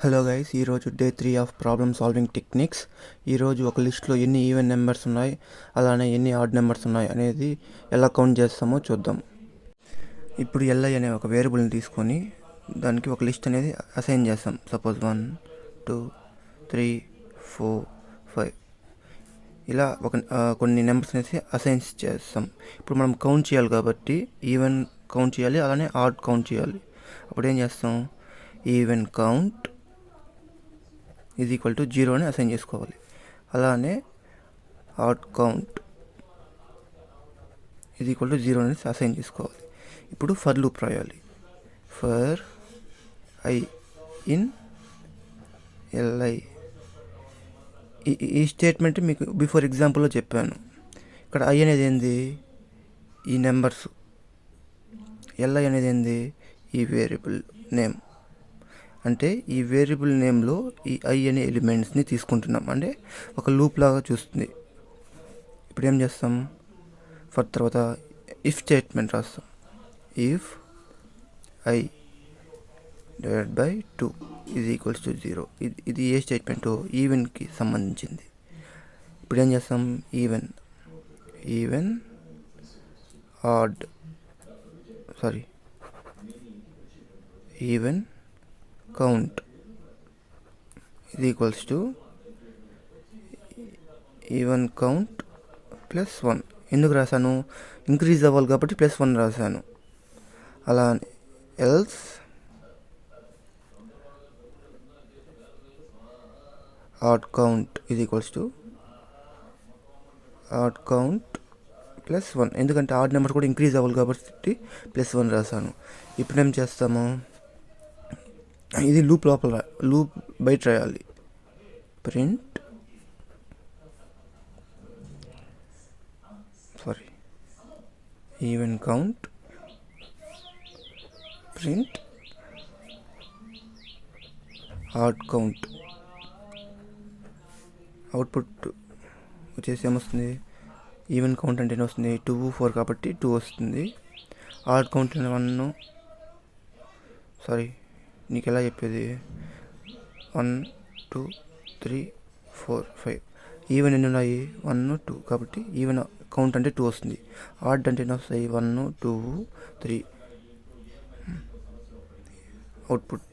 Hello guys, ఈరోజు day 3 of problem solving techniques. ఈరోజు ఒక లిస్ట్లో ఎన్ని ఈవెన్ నెంబర్స్ ఉన్నాయి, అలానే ఎన్ని ఆడ్ నెంబర్స్ ఉన్నాయి అనేది ఎలా కౌంట్ చేస్తామో చూద్దాం. ఇప్పుడు ఎల్ఐ అనే ఒక వేరియబుల్ని తీసుకొని దానికి ఒక లిస్ట్ అనేది అసైన్ చేస్తాం. సపోజ్ 1 2 3 4 5 ఇలా కొన్ని నెంబర్స్ అనేసి అసైన్ చేస్తాం. ఇప్పుడు మనం కౌంట్ చేయాలి కాబట్టి ఈవెన్ కౌంట్ చేయాలి, అలానే ఆడ్ కౌంట్ చేయాలి. అప్పుడు ఏం చేస్తాం, even count is equal to 0 అని అసైన్ చేసుకోవాలి. అలానే odd count is equal to 0 అని అసైన్ చేసుకోవాలి. ఇప్పుడు ఫర్ లూప్ రాయాలి. For I in L I. ఈ స్టేట్మెంట్ మీకు బిఫోర్ ఎగ్జాంపుల్లో చెప్పాను. ఇక్కడ ఐ అనేది ఏంది, ఈ నెంబర్స్. ఎల్ఐ అనేది ఏంది, ఈ వేరియబుల్ నేమ్. అంటే ఈ వేరియబుల్ నేమ్లో ఈ ఐ అనే ఎలిమెంట్స్ని తీసుకుంటున్నాం, అంటే ఒక లూప్ లాగా చూస్తుంది. ఇప్పుడు ఏం చేస్తాం, ఫర్ తర్వాత ఇఫ్ స్టేట్మెంట్ రాస్తాం. If I divide by 2 is equals to 0. ఇది ఏ స్టేట్మెంటు, ఈవెన్కి సంబంధించింది. ఇప్పుడు ఏం చేస్తాం, ఈవెన్ ఆడ్ ఈవెన్ కౌంట్ ఇది equals to even count plus 1. ఎందుకు రాశాను, ఇంక్రీజ్ అవ్వాలి కాబట్టి +1 రాశాను. అలా ఎల్స్ ఆడ్ కౌంట్ ఇది ఈక్వల్స్ టు ఆడ్ కౌంట్ +1. ఎందుకంటే ఆడ్ నెంబర్ కూడా ఇంక్రీజ్ అవ్వాలి కాబట్టి +1 రాశాను. ఇప్పుడు ఏం చేస్తాము, ఇది లూప్ లోపల, లూప్ బయట రాయాలి. Print even count print odd count. Output వచ్చేసి ఏమొస్తుంది, ఈవెన్ కౌంట్ అంటే వస్తుంది 2 4 కాబట్టి 2 వస్తుంది. Odd count 1. నీకు ఎలా చెప్పేది, 1 2 3 4 5. ఈవెన్ ఎన్ని ఉన్నాయి, 1 2 కాబట్టి ఈవెన్ కౌంట్ అంటే 2 వస్తుంది. ఆడ్ అంటే ఎన్ని వస్తాయి, 1 2 3. అవుట్పుట్